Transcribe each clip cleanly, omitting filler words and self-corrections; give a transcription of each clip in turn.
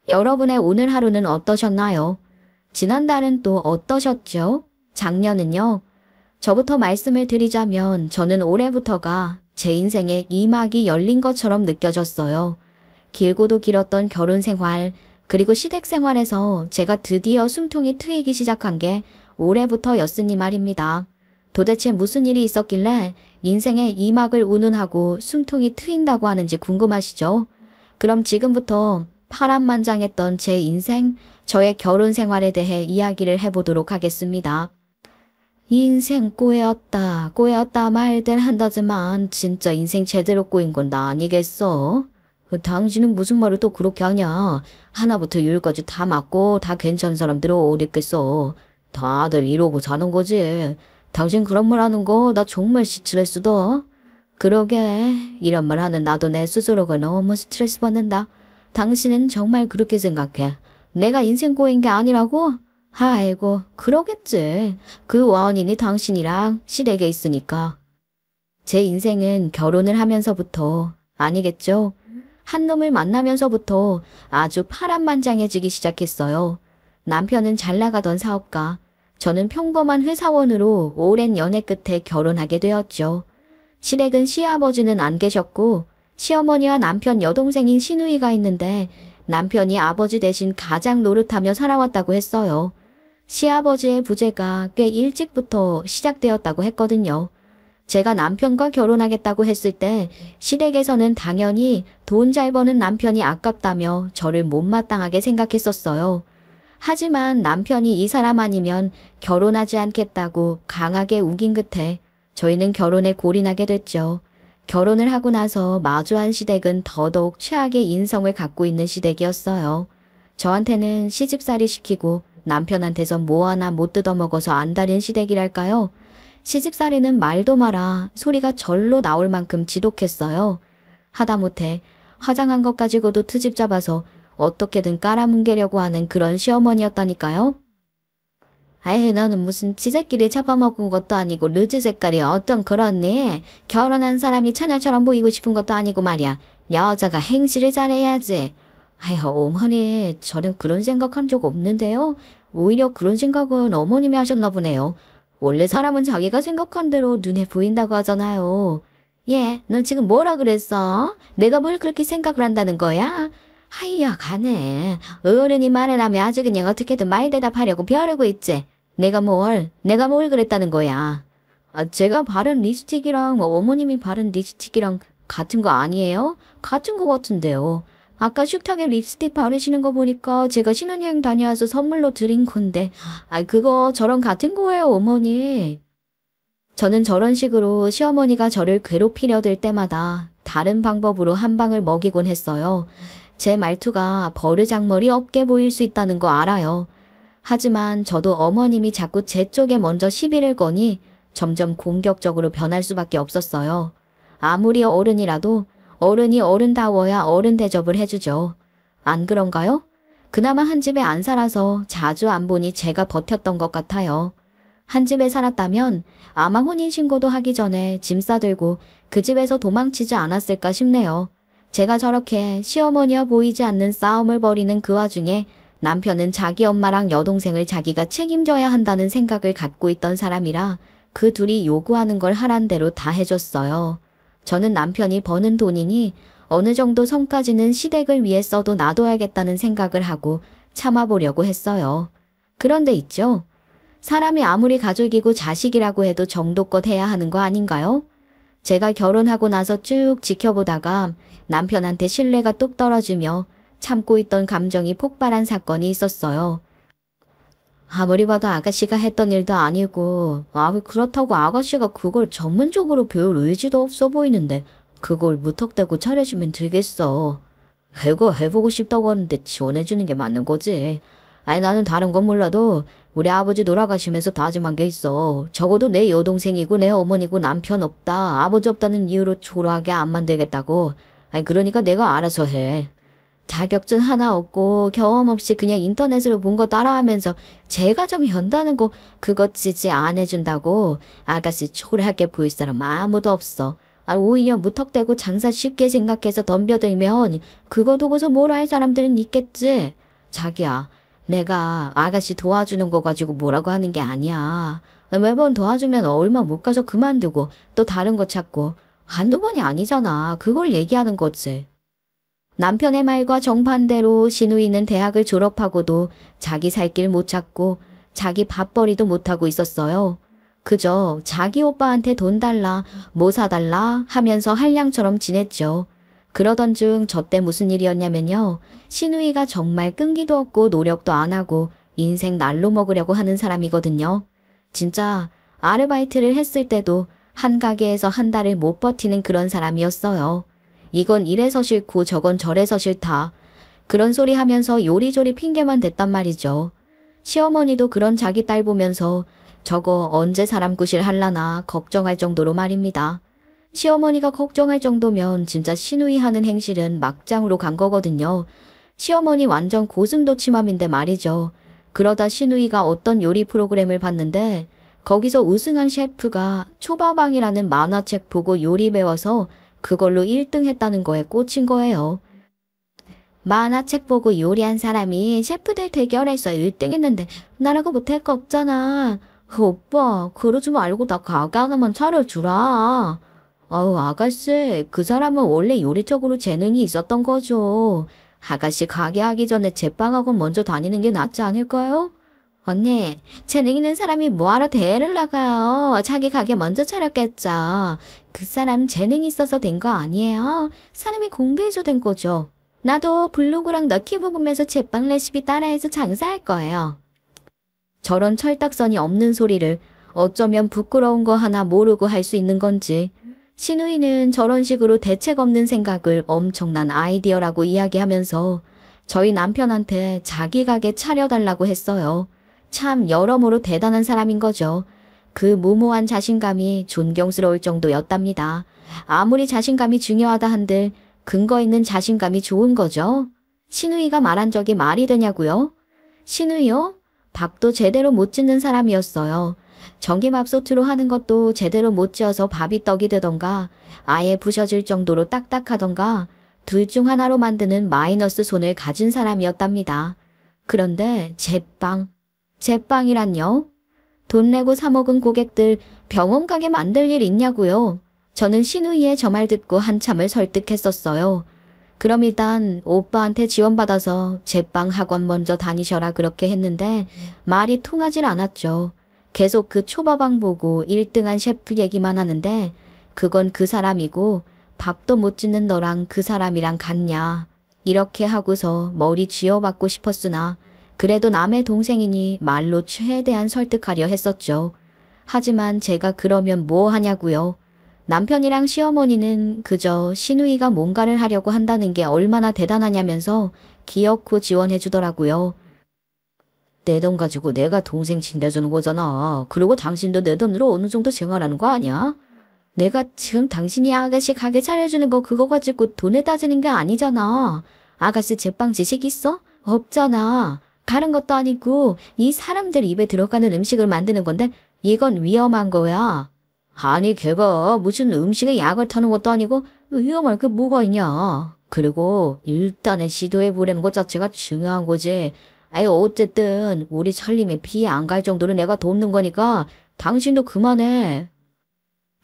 여러분의 오늘 하루는 어떠셨나요? 지난달은 또 어떠셨죠? 작년은요? 저부터 말씀을 드리자면 저는 올해부터가 제 인생의 2막이 열린 것처럼 느껴졌어요. 길고도 길었던 결혼 생활, 그리고 시댁 생활에서 제가 드디어 숨통이 트이기 시작한 게 올해부터였으니 말입니다. 도대체 무슨 일이 있었길래 인생의 2막을 운운하고 숨통이 트인다고 하는지 궁금하시죠? 그럼 지금부터 파란만장했던 제 인생, 저의 결혼 생활에 대해 이야기를 해보도록 하겠습니다. 인생 꼬였다 말들 한다지만 진짜 인생 제대로 꼬인 건 나 아니겠어? 당신은 무슨 말을 또 그렇게 하냐? 하나부터 열까지 다 맞고 다 괜찮은 사람들은 어딨겠어? 다들 이러고 사는 거지. 당신 그런 말 하는 거 나 정말 스트레스다. 그러게 이런 말 하는 나도 내 스스로가 너무 스트레스 받는다. 당신은 정말 그렇게 생각해. 내가 인생 꼬인 게 아니라고? 아이고 그러겠지. 그 원인이 당신이랑 시댁에 있으니까. 제 인생은 결혼을 하면서부터 아니겠죠. 한 놈을 만나면서부터 아주 파란만장해지기 시작했어요. 남편은 잘 나가던 사업가, 저는 평범한 회사원으로 오랜 연애 끝에 결혼하게 되었죠. 시댁은 시아버지는 안 계셨고 시어머니와 남편 여동생인 시누이가 있는데 남편이 아버지 대신 가장 노릇하며 살아왔다고 했어요. 시아버지의 부재가 꽤 일찍부터 시작되었다고 했거든요. 제가 남편과 결혼하겠다고 했을 때 시댁에서는 당연히 돈 잘 버는 남편이 아깝다며 저를 못마땅하게 생각했었어요. 하지만 남편이 이 사람 아니면 결혼하지 않겠다고 강하게 우긴 끝에 저희는 결혼에 골인하게 됐죠. 결혼을 하고 나서 마주한 시댁은 더더욱 최악의 인성을 갖고 있는 시댁이었어요. 저한테는 시집살이 시키고 남편한테선 뭐 하나 못 뜯어먹어서 안달인 시댁이랄까요? 시집살이는 말도 마라 소리가 절로 나올 만큼 지독했어요. 하다못해 화장한 것 가지고도 트집 잡아서 어떻게든 깔아뭉개려고 하는 그런 시어머니였다니까요. 아이 너는 무슨 지새끼리 잡아먹은 것도 아니고 르지 색깔이 어떤 그렇니? 결혼한 사람이 처녀처럼 보이고 싶은 것도 아니고 말이야. 여자가 행실을 잘해야지. 아휴 어머니 저는 그런 생각한 적 없는데요. 오히려 그런 생각은 어머님이 하셨나 보네요. 원래 사람은 자기가 생각한 대로 눈에 보인다고 하잖아요. 예, 넌 지금 뭐라 그랬어? 내가 뭘 그렇게 생각을 한다는 거야? 하이야 가네. 어른이 말을 하면 아주 그냥 어떻게든 말 대답하려고 벼르고 있지. 내가 뭘 그랬다는 거야. 제가 바른 립스틱이랑 어머님이 바른 립스틱이랑 같은 거 아니에요? 같은 거 같은데요. 아까 식탁에 립스틱 바르시는 거 보니까 제가 신혼여행 다녀와서 선물로 드린 건데. 그거 저랑 같은 거예요, 어머니. 저는 저런 식으로 시어머니가 저를 괴롭히려 들 때마다 다른 방법으로 한 방을 먹이곤 했어요. 제 말투가 버르장머리 없게 보일 수 있다는 거 알아요. 하지만 저도 어머님이 자꾸 제 쪽에 먼저 시비를 거니 점점 공격적으로 변할 수밖에 없었어요. 아무리 어른이라도 어른이 어른다워야 어른 대접을 해주죠. 안 그런가요? 그나마 한 집에 안 살아서 자주 안 보니 제가 버텼던 것 같아요. 한 집에 살았다면 아마 혼인신고도 하기 전에 짐 싸들고 그 집에서 도망치지 않았을까 싶네요. 제가 저렇게 시어머니와 보이지 않는 싸움을 벌이는 그 와중에 남편은 자기 엄마랑 여동생을 자기가 책임져야 한다는 생각을 갖고 있던 사람이라 그 둘이 요구하는 걸 하란 대로 다 해줬어요. 저는 남편이 버는 돈이니 어느 정도 성까지는 시댁을 위해 써도 놔둬야겠다는 생각을 하고 참아보려고 했어요. 그런데 있죠. 사람이 아무리 가족이고 자식이라고 해도 정도껏 해야 하는 거 아닌가요? 제가 결혼하고 나서 쭉 지켜보다가 남편한테 신뢰가 뚝 떨어지며 참고 있던 감정이 폭발한 사건이 있었어요. 아무리 봐도 아가씨가 했던 일도 아니고 그렇다고 아가씨가 그걸 전문적으로 배울 의지도 없어 보이는데 그걸 무턱대고 차려주면 되겠어. 그거 해보고 싶다고 하는데 지원해주는 게 맞는 거지. 나는 다른 건 몰라도 우리 아버지 돌아가시면서 다짐한 게 있어. 적어도 내 여동생이고 내 어머니고 남편 없다. 아버지 없다는 이유로 초라하게 안 만들겠다고. 그러니까 내가 알아서 해. 자격증 하나 없고 경험 없이 그냥 인터넷으로 본 거 따라하면서 제가 좀 현다는 거 그거 지지 안 해준다고. 아가씨 초라하게 보일 사람 아무도 없어. 오히려 무턱대고 장사 쉽게 생각해서 덤벼들면 그거 두고서 뭐라 할 사람들은 있겠지. 자기야, 내가 아가씨 도와주는 거 가지고 뭐라고 하는 게 아니야. 매번 도와주면 얼마 못 가서 그만두고 또 다른 거 찾고 한두 번이 아니잖아. 그걸 얘기하는 거지. 남편의 말과 정반대로 신우이는 대학을 졸업하고도 자기 살 길 못 찾고 자기 밥벌이도 못하고 있었어요. 그저 자기 오빠한테 돈 달라, 뭐 사달라 하면서 한량처럼 지냈죠. 그러던 중 저 때 무슨 일이었냐면요. 신우이가 정말 끈기도 없고 노력도 안 하고 인생 날로 먹으려고 하는 사람이거든요. 진짜 아르바이트를 했을 때도 한 가게에서 한 달을 못 버티는 그런 사람이었어요. 이건 이래서 싫고 저건 저래서 싫다. 그런 소리 하면서 요리조리 핑계만 댔단 말이죠. 시어머니도 그런 자기 딸 보면서 저거 언제 사람 구실 할라나 걱정할 정도로 말입니다. 시어머니가 걱정할 정도면 진짜 시누이 하는 행실은 막장으로 간 거거든요. 시어머니 완전 고슴도치맘인데 말이죠. 그러다 시누이가 어떤 요리 프로그램을 봤는데 거기서 우승한 셰프가 초밥왕이라는 만화책 보고 요리 배워서 그걸로 1등 했다는 거에 꽂힌 거예요. 만화책 보고 요리한 사람이 셰프들 대결에서 1등 했는데 나라고 못할 거 없잖아. 오빠, 그러지 말고 나 가게 하나만 차려주라. 아우, 아가씨, 그 사람은 원래 요리적으로 재능이 있었던 거죠. 아가씨 가게 하기 전에 제빵학원 먼저 다니는 게 낫지 않을까요? 언니, 재능 있는 사람이 뭐하러 대회를 나가요? 자기 가게 먼저 차렸겠죠. 그 사람 재능 있어서 된 거 아니에요? 사람이 공부해서 된 거죠. 나도 블로그랑 너튜브 보면서 제빵 레시피 따라해서 장사할 거예요. 저런 철딱선이 없는 소리를 어쩌면 부끄러운 거 하나 모르고 할 수 있는 건지 신우이는 저런 식으로 대책 없는 생각을 엄청난 아이디어라고 이야기하면서 저희 남편한테 자기 가게 차려달라고 했어요. 참 여러모로 대단한 사람인 거죠. 그 무모한 자신감이 존경스러울 정도였답니다. 아무리 자신감이 중요하다 한들 근거 있는 자신감이 좋은 거죠. 신우이가 말한 적이 말이 되냐고요? 신우이요? 밥도 제대로 못 짓는 사람이었어요. 전기밥솥으로 하는 것도 제대로 못 지어서 밥이 떡이 되던가 아예 부셔질 정도로 딱딱하던가 둘 중 하나로 만드는 마이너스 손을 가진 사람이었답니다. 그런데 제빵이란요? 돈 내고 사 먹은 고객들 병원 가게 만들 일 있냐고요? 저는 신우이의 저 말 듣고 한참을 설득했었어요. 그럼 일단 오빠한테 지원받아서 제빵 학원 먼저 다니셔라 그렇게 했는데 말이 통하질 않았죠. 계속 그 초밥왕 보고 1등한 셰프 얘기만 하는데 그건 그 사람이고 밥도 못 짓는 너랑 그 사람이랑 같냐. 이렇게 하고서 머리 쥐어받고 싶었으나 그래도 남의 동생이니 말로 최대한 설득하려 했었죠. 하지만 제가 그러면 뭐 하냐고요. 남편이랑 시어머니는 그저 신우이가 뭔가를 하려고 한다는 게 얼마나 대단하냐면서 기어코 지원해 주더라고요. 내 돈 가지고 내가 동생 챙겨주는 거잖아. 그리고 당신도 내 돈으로 어느 정도 생활하는 거 아니야? 내가 지금 당신이 아가씨 가게 차려주는 거 그거 가지고 돈을 따지는 게 아니잖아. 아가씨 제빵 지식 있어? 없잖아. 다른 것도 아니고 이 사람들 입에 들어가는 음식을 만드는 건데 이건 위험한 거야. 아니 걔가 무슨 음식에 약을 타는 것도 아니고 위험할 게 뭐가 있냐. 그리고 일단은 시도해보려는 것 자체가 중요한 거지. 아유 어쨌든 우리 살림에 피해 안 갈 정도로 내가 돕는 거니까 당신도 그만해.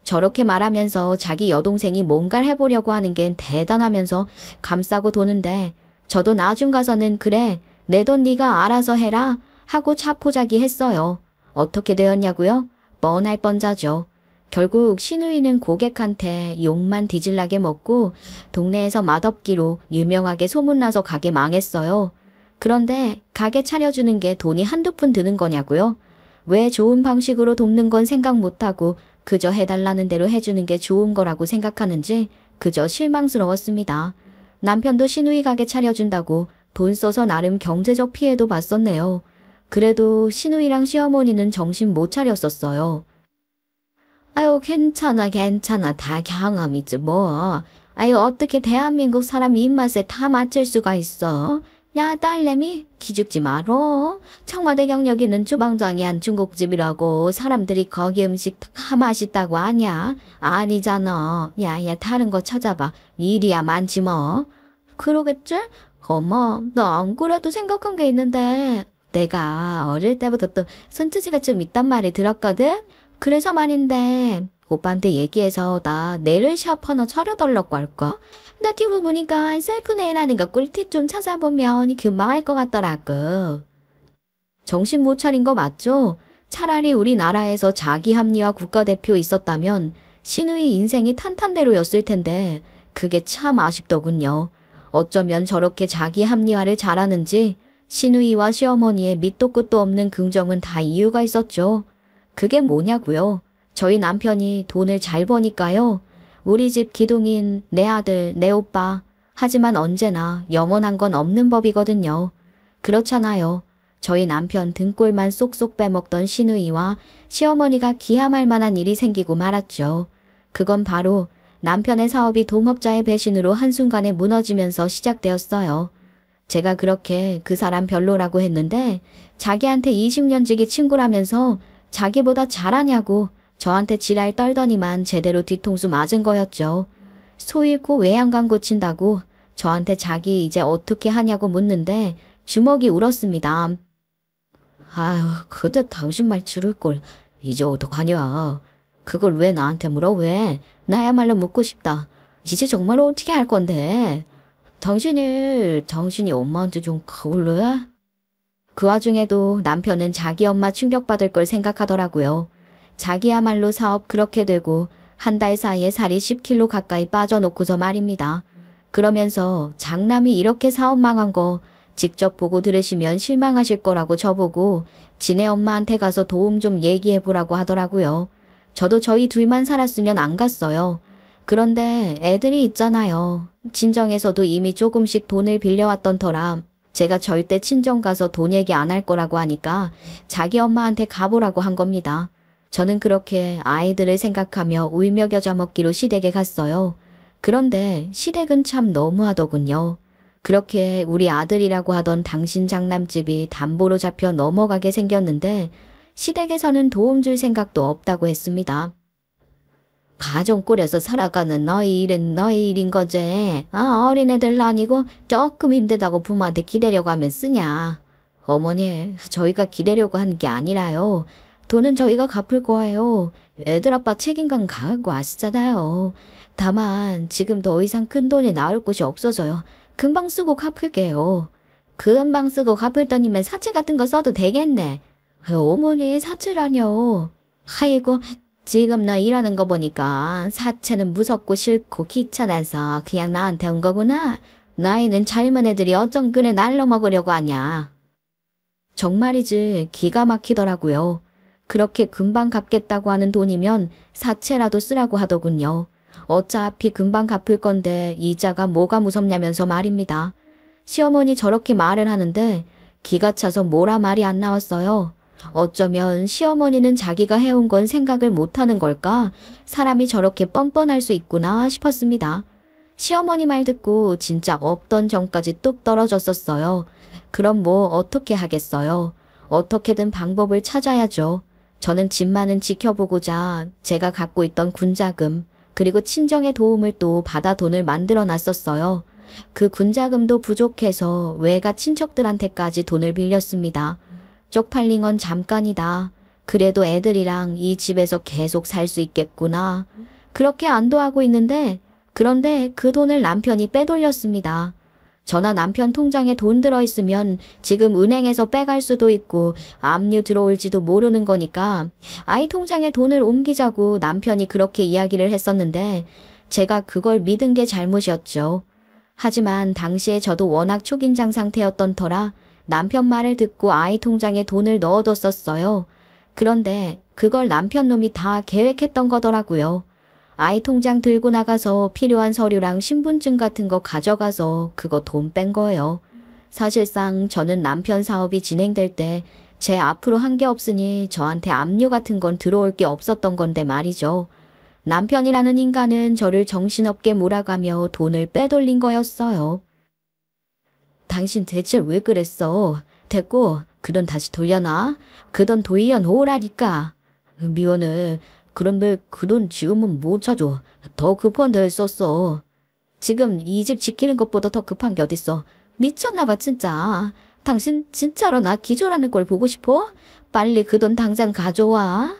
저렇게 말하면서 자기 여동생이 뭔가를 해보려고 하는 게 대단하면서 감싸고 도는데 저도 나중 가서는 그래 내 돈 네가 알아서 해라 하고 차포자기 했어요. 어떻게 되었냐고요? 뻔할 뻔자죠. 결국 신우이는 고객한테 욕만 뒤질나게 먹고 동네에서 맛없기로 유명하게 소문나서 가게 망했어요. 그런데 가게 차려주는 게 돈이 한두 푼 드는 거냐고요? 왜 좋은 방식으로 돕는 건 생각 못하고 그저 해달라는 대로 해주는 게 좋은 거라고 생각하는지 그저 실망스러웠습니다. 남편도 신우이 가게 차려준다고 돈 써서 나름 경제적 피해도 봤었네요. 그래도 신우이랑 시어머니는 정신 못 차렸었어요. 아유 괜찮아 다 경험이지 뭐. 아유 어떻게 대한민국 사람 입맛에 다 맞출 수가 있어. 야, 딸내미, 기죽지 말어. 청와대 경력 있는 주방장이 한 중국집이라고 사람들이 거기 음식 다 맛있다고 하냐? 아니잖아. 야, 다른 거 찾아봐. 일이야 많지 뭐. 그러겠지? 어머, 나 안 그래도 생각한 게 있는데. 내가 어릴 때부터 또 손재주가 좀 있단 말이 들었거든? 그래서 말인데, 오빠한테 얘기해서 나 네일샵 하나 차려달라고 할까? 나 튜브 보니까 셀프 네일 하는 거 꿀팁 좀 찾아보면 금방 할 것 같더라고. 정신 못 차린 거 맞죠? 차라리 우리나라에서 자기 합리화 국가대표 있었다면 신우이 인생이 탄탄대로였을 텐데 그게 참 아쉽더군요. 어쩌면 저렇게 자기 합리화를 잘하는지 신우이와 시어머니의 밑도 끝도 없는 긍정은 다 이유가 있었죠. 그게 뭐냐고요? 저희 남편이 돈을 잘 버니까요. 우리 집 기둥인 내 아들, 내 오빠. 하지만 언제나 영원한 건 없는 법이거든요. 그렇잖아요. 저희 남편 등골만 쏙쏙 빼먹던 시누이와 시어머니가 기함할 만한 일이 생기고 말았죠. 그건 바로 남편의 사업이 동업자의 배신으로 한순간에 무너지면서 시작되었어요. 제가 그렇게 그 사람 별로라고 했는데 자기한테 20년 지기 친구라면서 자기보다 잘하냐고 저한테 지랄 떨더니만 제대로 뒤통수 맞은 거였죠. 소 잃고 외양간 고친다고 저한테 자기 이제 어떻게 하냐고 묻는데 주먹이 울었습니다. 아유, 그때 당신 말 들을걸. 이제 어떡하냐. 그걸 왜 나한테 물어 왜? 나야말로 묻고 싶다. 이제 정말 어떻게 할 건데? 당신이 엄마한테 좀 가볼래? 그 와중에도 남편은 자기 엄마 충격받을 걸 생각하더라고요. 자기야말로 사업 그렇게 되고 한 달 사이에 살이 10kg 가까이 빠져놓고서 말입니다. 그러면서 장남이 이렇게 사업 망한 거 직접 보고 들으시면 실망하실 거라고 저보고 지네 엄마한테 가서 도움 좀 얘기해보라고 하더라고요. 저도 저희 둘만 살았으면 안 갔어요. 그런데 애들이 있잖아요. 친정에서도 이미 조금씩 돈을 빌려왔던 터라 제가 절대 친정 가서 돈 얘기 안 할 거라고 하니까 자기 엄마한테 가보라고 한 겁니다. 저는 그렇게 아이들을 생각하며 울며 겨자 먹기로 시댁에 갔어요. 그런데 시댁은 참 너무하더군요. 그렇게 우리 아들이라고 하던 당신 장남집이 담보로 잡혀 넘어가게 생겼는데 시댁에서는 도움 줄 생각도 없다고 했습니다. 가정 꾸려서 살아가는 너희 일은 너희 일인 거지. 어린애들 아니고 조금 힘들다고 부모한테 기대려고 하면 쓰냐. 어머니, 저희가 기대려고 하는 게 아니라요. 돈은 저희가 갚을 거예요. 애들 아빠 책임감 강한 거 아시잖아요. 다만 지금 더 이상 큰 돈이 나올 곳이 없어서요. 금방 쓰고 갚을게요. 금방 쓰고 갚을 돈이면 사채 같은 거 써도 되겠네. 어머니 사채라뇨. 아이고 지금 너 일하는 거 보니까 사채는 무섭고 싫고 귀찮아서 그냥 나한테 온 거구나. 나이는 젊은 애들이 어쩜 그래 날로 먹으려고 하냐. 정말이지 기가 막히더라고요. 그렇게 금방 갚겠다고 하는 돈이면 사채라도 쓰라고 하더군요. 어차피 금방 갚을 건데 이자가 뭐가 무섭냐면서 말입니다. 시어머니 저렇게 말을 하는데 기가 차서 뭐라 말이 안 나왔어요. 어쩌면 시어머니는 자기가 해온 건 생각을 못하는 걸까? 사람이 저렇게 뻔뻔할 수 있구나 싶었습니다. 시어머니 말 듣고 진짜 없던 정까지 뚝 떨어졌었어요. 그럼 뭐 어떻게 하겠어요? 어떻게든 방법을 찾아야죠. 저는 집만은 지켜보고자 제가 갖고 있던 군자금 그리고 친정의 도움을 또 받아 돈을 만들어 놨었어요. 그 군자금도 부족해서 외가 친척들한테까지 돈을 빌렸습니다. 쪽팔린 건 잠깐이다. 그래도 애들이랑 이 집에서 계속 살 수 있겠구나. 그렇게 안도하고 있는데 그런데 그 돈을 남편이 빼돌렸습니다. 저나 남편 통장에 돈 들어있으면 지금 은행에서 빼갈 수도 있고 압류 들어올지도 모르는 거니까 아이 통장에 돈을 옮기자고 남편이 그렇게 이야기를 했었는데 제가 그걸 믿은 게 잘못이었죠. 하지만 당시에 저도 워낙 초긴장 상태였던 터라 남편 말을 듣고 아이 통장에 돈을 넣어뒀었어요. 그런데 그걸 남편 놈이 다 계획했던 거더라고요. 아이 통장 들고 나가서 필요한 서류랑 신분증 같은 거 가져가서 그거 돈 뺀 거예요. 사실상 저는 남편 사업이 진행될 때 제 앞으로 한 게 없으니 저한테 압류 같은 건 들어올 게 없었던 건데 말이죠. 남편이라는 인간은 저를 정신없게 몰아가며 돈을 빼돌린 거였어요. 당신 대체 왜 그랬어? 됐고 그 돈 다시 돌려놔. 그 돈 돌려놓으라니까. 미워네. 그런데 그 돈 지금은 못 찾아. 더 급한 데에 썼어. 지금 이 집 지키는 것보다 더 급한 게 어딨어. 미쳤나봐 진짜. 당신 진짜로 나 기절하는 걸 보고 싶어? 빨리 그 돈 당장 가져와.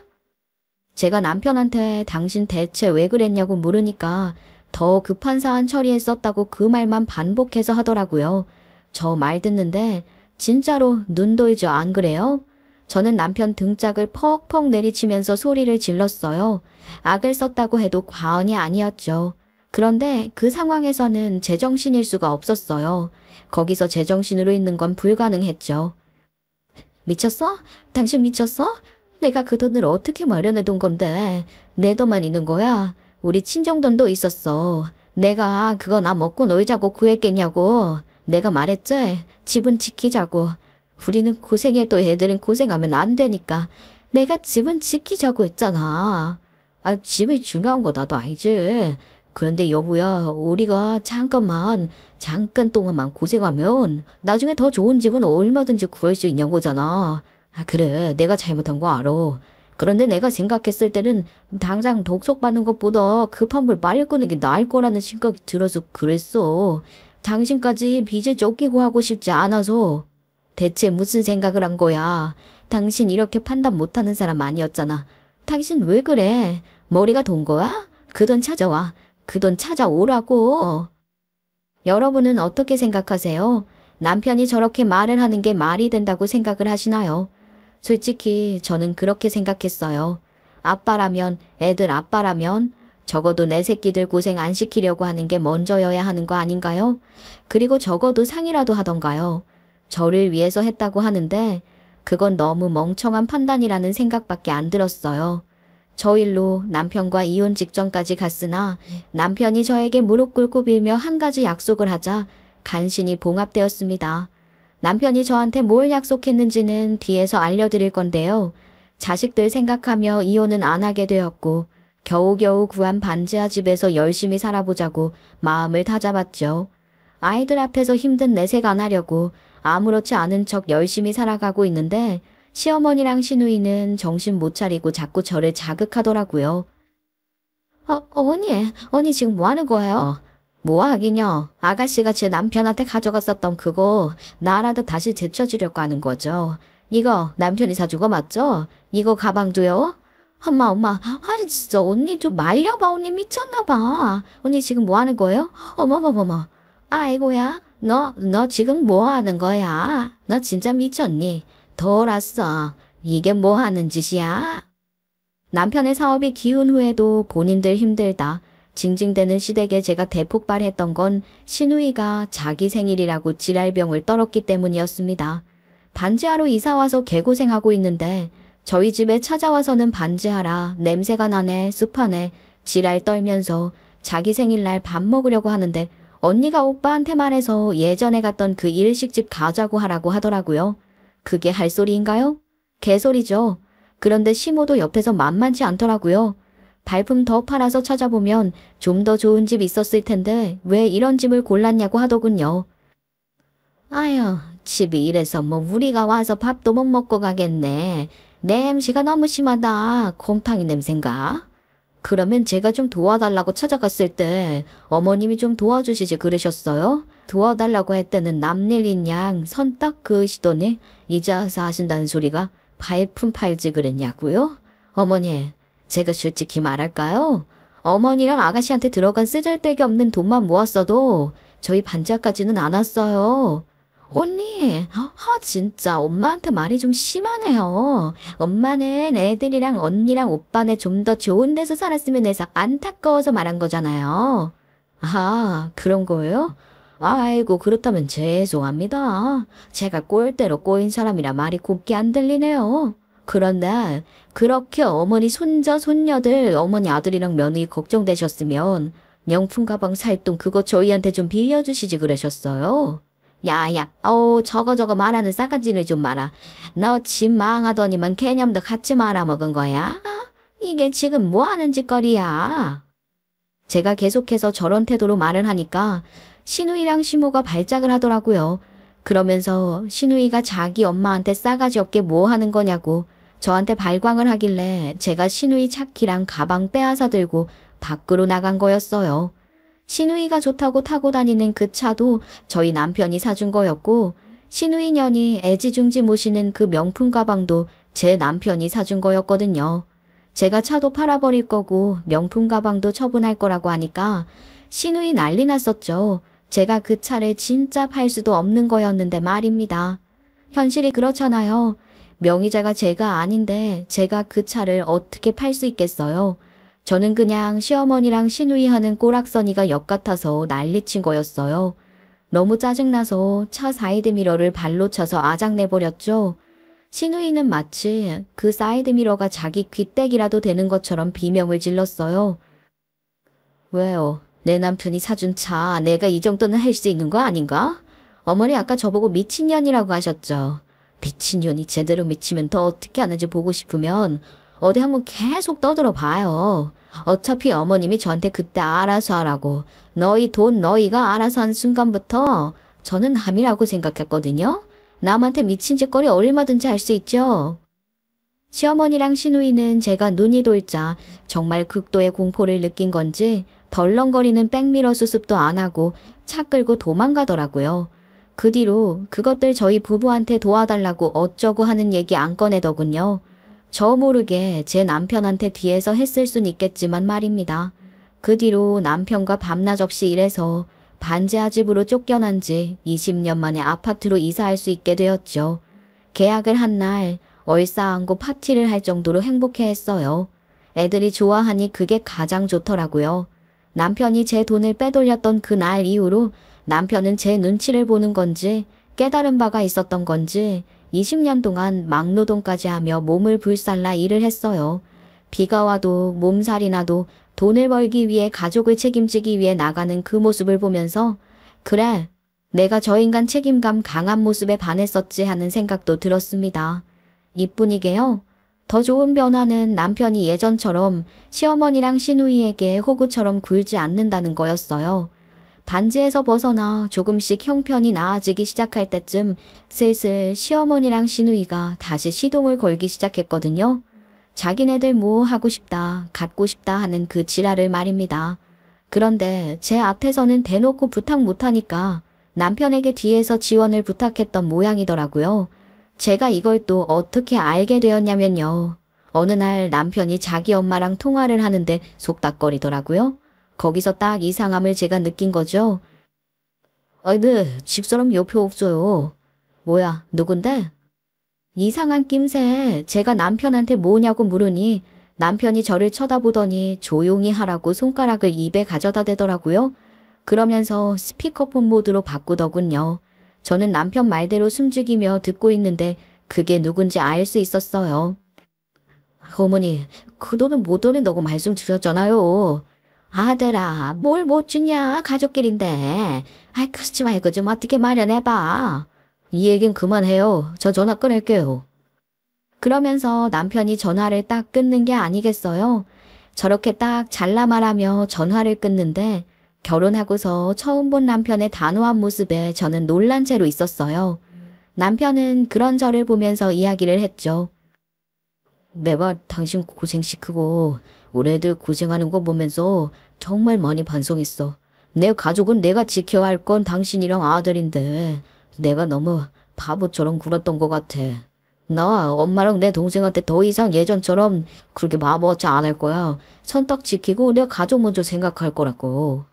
제가 남편한테 당신 대체 왜 그랬냐고 물으니까 더 급한 사안 처리에 썼다고 그 말만 반복해서 하더라고요. 저 말 듣는데 진짜로 눈 돌죠, 안 그래요? 저는 남편 등짝을 퍽퍽 내리치면서 소리를 질렀어요. 악을 썼다고 해도 과언이 아니었죠. 그런데 그 상황에서는 제정신일 수가 없었어요. 거기서 제정신으로 있는 건 불가능했죠. 미쳤어? 당신 미쳤어? 내가 그 돈을 어떻게 마련해 둔 건데 내 돈만 있는 거야? 우리 친정돈도 있었어. 내가 그거 나 먹고 놀자고 구했겠냐고. 내가 말했지? 집은 지키자고. 우리는 고생해도 애들은 고생하면 안 되니까. 내가 집은 지키자고 했잖아. 아, 집이 중요한 거 나도 알지. 그런데 여보야, 우리가 잠깐 동안만 고생하면 나중에 더 좋은 집은 얼마든지 구할 수 있는 거잖아. 아, 그래. 내가 잘못한 거 알아. 그런데 내가 생각했을 때는 당장 독촉받는 것보다 급한 불 빨리 끄는 게 나을 거라는 생각이 들어서 그랬어. 당신까지 빚에 쫓기고 하고 싶지 않아서. 대체 무슨 생각을 한 거야? 당신 이렇게 판단 못하는 사람 아니었잖아. 당신 왜 그래? 머리가 돈 거야? 그 돈 찾아와. 그 돈 찾아오라고. 여러분은 어떻게 생각하세요? 남편이 저렇게 말을 하는 게 말이 된다고 생각을 하시나요? 솔직히 저는 그렇게 생각했어요. 아빠라면, 애들 아빠라면 적어도 내 새끼들 고생 안 시키려고 하는 게 먼저여야 하는 거 아닌가요? 그리고 적어도 상이라도 하던가요? 저를 위해서 했다고 하는데 그건 너무 멍청한 판단이라는 생각밖에 안 들었어요. 저 일로 남편과 이혼 직전까지 갔으나 남편이 저에게 무릎 꿇고 빌며 한 가지 약속을 하자 간신히 봉합되었습니다. 남편이 저한테 뭘 약속했는지는 뒤에서 알려드릴 건데요. 자식들 생각하며 이혼은 안 하게 되었고 겨우겨우 구한 반지하 집에서 열심히 살아보자고 마음을 다잡았죠. 아이들 앞에서 힘든 내색 안 하려고 아무렇지 않은 척 열심히 살아가고 있는데 시어머니랑 시누이는 정신 못 차리고 자꾸 저를 자극하더라고요. 언니 지금 뭐 하는 거예요? 뭐 하긴요. 아가씨가 제 남편한테 가져갔었던 그거 나라도 다시 되찾으려고 하는 거죠. 이거 남편이 사준 거 맞죠? 이거 가방도요? 엄마. 아니 진짜 언니 좀 말려봐. 언니 미쳤나봐. 언니 지금 뭐 하는 거예요? 어머머머머. 아이고야. 너 지금 뭐 하는 거야? 너 진짜 미쳤니? 돌았어. 이게 뭐 하는 짓이야? 남편의 사업이 기운 후에도 본인들 힘들다. 징징대는 시댁에 제가 대폭발했던 건 시누이가 자기 생일이라고 지랄병을 떨었기 때문이었습니다. 반지하로 이사와서 개고생하고 있는데 저희 집에 찾아와서는 반지하라 냄새가 나네 습하네 지랄 떨면서 자기 생일날 밥 먹으려고 하는데 언니가 오빠한테 말해서 예전에 갔던 그 일식집 가자고 하라고 하더라고요. 그게 할 소리인가요? 개소리죠. 그런데 시모도 옆에서 만만치 않더라고요. 발품 더 팔아서 찾아보면 좀 더 좋은 집 있었을 텐데 왜 이런 집을 골랐냐고 하더군요. 아휴, 집이 이래서 뭐 우리가 와서 밥도 못 먹고 가겠네. 냄새가 너무 심하다. 곰탕이 냄새인가? 그러면 제가 좀 도와달라고 찾아갔을 때 어머님이 좀 도와주시지 그러셨어요? 도와달라고 했더니 남일인 양 선딱 그으시더니 이자서 하신다는 소리가 발품 팔지 그랬냐고요? 어머니, 제가 솔직히 말할까요? 어머니랑 아가씨한테 들어간 쓰잘데기 없는 돈만 모았어도 저희 반지하까지는 안 왔어요. 언니, 진짜 엄마한테 말이 좀 심하네요. 엄마는 애들이랑 언니랑 오빠네 좀 더 좋은 데서 살았으면 해서 안타까워서 말한 거잖아요. 아, 그런 거예요? 아이고, 그렇다면 죄송합니다. 제가 꼴대로 꼬인 사람이라 말이 곱게 안 들리네요. 그런데 그렇게 어머니 손자 손녀들 어머니 아들이랑 며느리 걱정되셨으면 명품 가방 살 돈 그거 저희한테 좀 빌려주시지 그러셨어요. 야야, 저거 말하는 싸가지를 좀 마라. 너 집 망하더니만 개념도 같이 말아먹은 거야? 이게 지금 뭐 하는 짓거리야? 제가 계속해서 저런 태도로 말을 하니까 시누이랑 시모가 발작을 하더라고요. 그러면서 신우이가 자기 엄마한테 싸가지 없게 뭐 하는 거냐고 저한테 발광을 하길래 제가 신우이 차키랑 가방 빼앗아 들고 밖으로 나간 거였어요. 신우이가 좋다고 타고 다니는 그 차도 저희 남편이 사준 거였고 신우이 년이 애지중지 모시는 그 명품 가방도 제 남편이 사준 거였거든요. 제가 차도 팔아버릴 거고 명품 가방도 처분할 거라고 하니까 신우이 난리 났었죠. 제가 그 차를 진짜 팔 수도 없는 거였는데 말입니다. 현실이 그렇잖아요. 명의자가 제가 아닌데 제가 그 차를 어떻게 팔 수 있겠어요. 저는 그냥 시어머니랑 시누이 하는 꼬락서니가 역 같아서 난리친 거였어요. 너무 짜증나서 차 사이드미러를 발로 차서 아작내버렸죠. 시누이는 마치 그 사이드미러가 자기 귀때기라도 되는 것처럼 비명을 질렀어요. 왜요? 내 남편이 사준 차 내가 이 정도는 할 수 있는 거 아닌가? 어머니 아까 저보고 미친년이라고 하셨죠. 미친년이 제대로 미치면 더 어떻게 하는지 보고 싶으면 어디 한번 계속 떠들어 봐요. 어차피 어머님이 저한테 그때 알아서 하라고 너희 돈 너희가 알아서 한 순간부터 저는 함이라고 생각했거든요. 남한테 미친 짓거리 얼마든지 할 수 있죠. 시어머니랑 시누이는 제가 눈이 돌자 정말 극도의 공포를 느낀 건지 덜렁거리는 백미러 수습도 안 하고 차 끌고 도망가더라고요. 그 뒤로 그것들 저희 부부한테 도와달라고 어쩌고 하는 얘기 안 꺼내더군요. 저 모르게 제 남편한테 뒤에서 했을 순 있겠지만 말입니다. 그 뒤로 남편과 밤낮 없이 일해서 반지하 집으로 쫓겨난 지 20년 만에 아파트로 이사할 수 있게 되었죠. 계약을 한 날 얼싸안고 파티를 할 정도로 행복해했어요. 애들이 좋아하니 그게 가장 좋더라고요. 남편이 제 돈을 빼돌렸던 그날 이후로 남편은 제 눈치를 보는 건지 깨달은 바가 있었던 건지 20년 동안 막노동까지 하며 몸을 불살라 일을 했어요. 비가 와도 몸살이 나도 돈을 벌기 위해 가족을 책임지기 위해 나가는 그 모습을 보면서 그래, 내가 저 인간 책임감 강한 모습에 반했었지 하는 생각도 들었습니다. 이뿐이게요. 더 좋은 변화는 남편이 예전처럼 시어머니랑 시누이에게 호구처럼 굴지 않는다는 거였어요. 반지에서 벗어나 조금씩 형편이 나아지기 시작할 때쯤 슬슬 시어머니랑 시누이가 다시 시동을 걸기 시작했거든요. 자기네들 뭐 하고 싶다, 갖고 싶다 하는 그 지랄을 말입니다. 그런데 제 앞에서는 대놓고 부탁 못하니까 남편에게 뒤에서 지원을 부탁했던 모양이더라고요. 제가 이걸 또 어떻게 알게 되었냐면요. 어느 날 남편이 자기 엄마랑 통화를 하는데 속닥거리더라고요. 거기서 딱 이상함을 제가 느낀 거죠. 네, 집사람 옆에 없어요. 뭐야, 누군데? 이상한 낌새에 제가 남편한테 뭐냐고 물으니 남편이 저를 쳐다보더니 조용히 하라고 손가락을 입에 가져다 대더라고요. 그러면서 스피커폰 모드로 바꾸더군요. 저는 남편 말대로 숨죽이며 듣고 있는데 그게 누군지 알 수 있었어요. 어머니, 그 돈은 못 돈다고 말씀드렸잖아요. 아들아, 뭘 못 주냐, 가족끼리인데. 아이, 그러지 말고 좀 어떻게 마련해봐. 이 얘긴 그만해요. 저 전화 끊을게요. 그러면서 남편이 전화를 딱 끊는 게 아니겠어요? 저렇게 딱 잘라 말하며 전화를 끊는데 결혼하고서 처음 본 남편의 단호한 모습에 저는 놀란 채로 있었어요. 남편은 그런 저를 보면서 이야기를 했죠. 내가 당신 고생시키고 우리 애들 고생하는 거 보면서 정말 많이 반성했어. 내 가족은 내가 지켜야 할 건 당신이랑 아들인데 내가 너무 바보처럼 굴었던 것 같아. 나 엄마랑 내 동생한테 더 이상 예전처럼 그렇게 마법치 안 할 거야. 선딱 지키고 내 가족 먼저 생각할 거라고.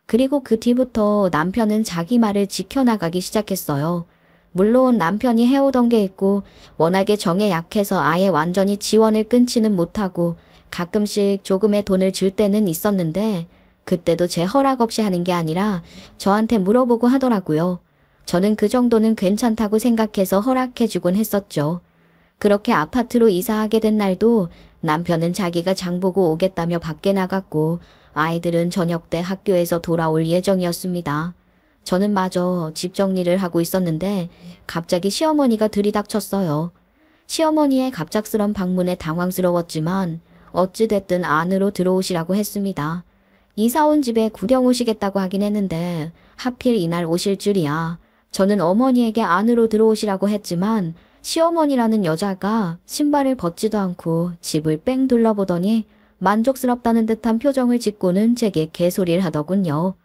그리고 그 뒤부터 남편은 자기 말을 지켜나가기 시작했어요. 물론 남편이 해오던 게 있고 워낙에 정에 약해서 아예 완전히 지원을 끊지는 못하고 가끔씩 조금의 돈을 줄 때는 있었는데 그때도 제 허락 없이 하는 게 아니라 저한테 물어보고 하더라고요. 저는 그 정도는 괜찮다고 생각해서 허락해주곤 했었죠. 그렇게 아파트로 이사하게 된 날도 남편은 자기가 장보고 오겠다며 밖에 나갔고 아이들은 저녁 때 학교에서 돌아올 예정이었습니다. 저는 마저 집 정리를 하고 있었는데 갑자기 시어머니가 들이닥쳤어요. 시어머니의 갑작스런 방문에 당황스러웠지만 어찌됐든 안으로 들어오시라고 했습니다. 이사 온 집에 구경 오시겠다고 하긴 했는데 하필 이날 오실 줄이야. 저는 어머니에게 안으로 들어오시라고 했지만 시어머니라는 여자가 신발을 벗지도 않고 집을 뺑 둘러보더니 만족스럽다는 듯한 표정을 짓고는 제게 개소리를 하더군요.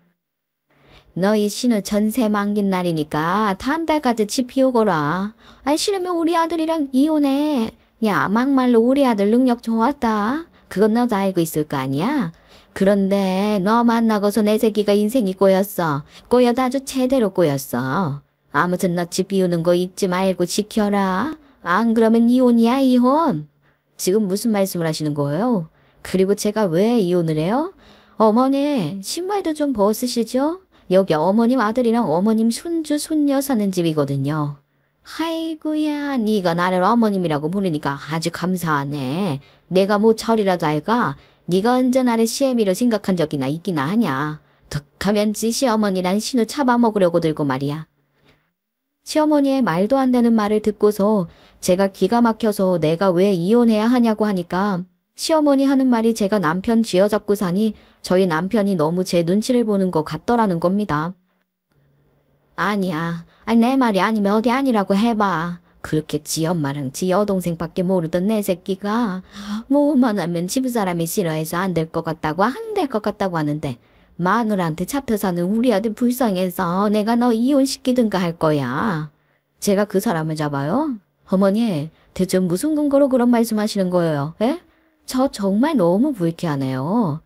너희 신우 전세 만긴 날이니까 다음 달까지 집 비우거라. 아니 싫으면 우리 아들이랑 이혼해. 야 막말로 우리 아들 능력 좋았다. 그건 너도 알고 있을 거 아니야? 그런데 너 만나고서 내 새끼가 인생이 꼬였어. 꼬여도 아주 제대로 꼬였어. 아무튼 너 집 비우는 거 잊지 말고 지켜라. 안 그러면 이혼이야 이혼. 지금 무슨 말씀을 하시는 거예요? 그리고 제가 왜 이혼을 해요? 어머니 신발도 좀 벗으시죠? 여기 어머님 아들이랑 어머님 손주 손녀 사는 집이거든요. 아이고야 네가 나를 어머님이라고 부르니까 아주 감사하네. 내가 뭐 철이라도 알까? 네가 언제 나를 시애미로 생각한 적이나 있기나 하냐. 덕하면 지 시어머니란 신우 잡아먹으려고 들고 말이야. 시어머니의 말도 안 되는 말을 듣고서 제가 기가 막혀서 내가 왜 이혼해야 하냐고 하니까 시어머니 하는 말이 제가 남편 쥐어잡고 사니 저희 남편이 너무 제 눈치를 보는 것 같더라는 겁니다. 아니야. 아니 내 말이 아니면 어디 아니라고 해봐. 그렇게 지 엄마랑 지 여동생밖에 모르던 내 새끼가 뭐만 하면 집사람이 싫어해서 안 될 것 같다고 안 될 것 같다고 하는데 마누라한테 잡혀 사는 우리 아들 불쌍해서 내가 너 이혼시키든가 할 거야. 제가 그 사람을 잡아요? 어머니 대체 무슨 근거로 그런 말씀하시는 거예요? 에? 저 정말 너무 불쾌하네요.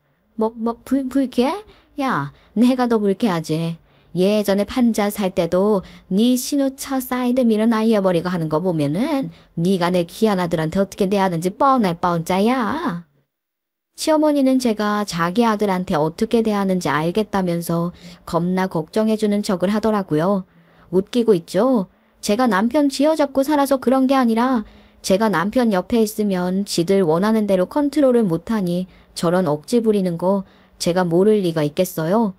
불쾌해? 야 내가 더 불쾌하지. 예전에 판자 살 때도 네 신우차 사이드 밀어 날려버리고 하는 거 보면은 네가 내 귀한 아들한테 어떻게 대하는지 뻔할 뻔짜야. 시어머니는 제가 자기 아들한테 어떻게 대하는지 알겠다면서 겁나 걱정해주는 척을 하더라고요. 웃기고 있죠. 제가 남편 쥐어잡고 살아서 그런 게 아니라 제가 남편 옆에 있으면 지들 원하는 대로 컨트롤을 못하니 저런 억지 부리는 거 제가 모를 리가 있겠어요.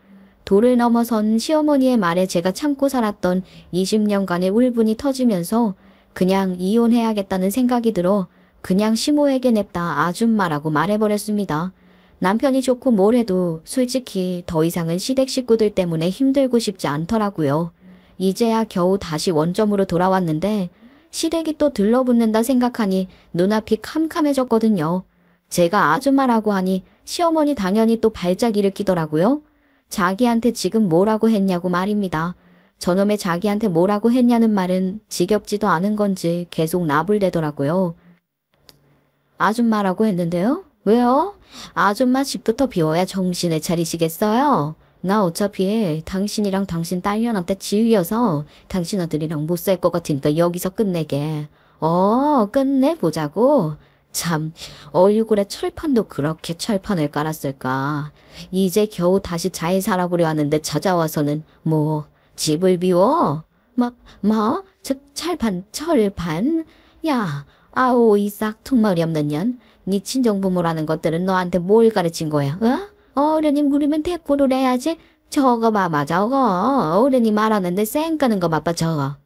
도를 넘어선 시어머니의 말에 제가 참고 살았던 20년간의 울분이 터지면서 그냥 이혼해야겠다는 생각이 들어 그냥 시모에게 냅다 아줌마라고 말해버렸습니다. 남편이 좋고 뭘 해도 솔직히 더 이상은 시댁 식구들 때문에 힘들고 싶지 않더라고요. 이제야 겨우 다시 원점으로 돌아왔는데 시댁이 또 들러붙는다 생각하니 눈앞이 캄캄해졌거든요. 제가 아줌마라고 하니 시어머니 당연히 또 발작 일으키더라고요. 자기한테 지금 뭐라고 했냐고 말입니다. 저놈의 자기한테 뭐라고 했냐는 말은 지겹지도 않은 건지 계속 나불대더라고요. 아줌마라고 했는데요? 왜요? 아줌마 집부터 비워야 정신을 차리시겠어요? 나 어차피 당신이랑 당신 딸년한테 지위여서 당신 아들이랑 못 살 것 같으니까 여기서 끝내게. 끝내보자고? 참, 얼굴에 철판도 그렇게 철판을 깔았을까. 이제 겨우 다시 잘 살아보려 하는데 찾아와서는 집을 비워? 철판? 야, 아오 이 싹퉁머리 없는 년. 네 친정부모라는 것들은 너한테 뭘 가르친 거야? 어른이 물으면 대꾸를 해야지. 저거 봐봐 저거. 어른이 말하는데 쌩 까는 거 봐봐 저거.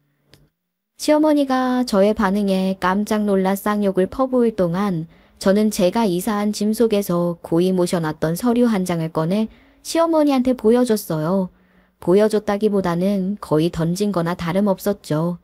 시어머니가 저의 반응에 깜짝 놀라 쌍욕을 퍼부을 동안 저는 제가 이사한 짐 속에서 고이 모셔놨던 서류 한 장을 꺼내 시어머니한테 보여줬어요. 보여줬다기보다는 거의 던진 거나 다름없었죠.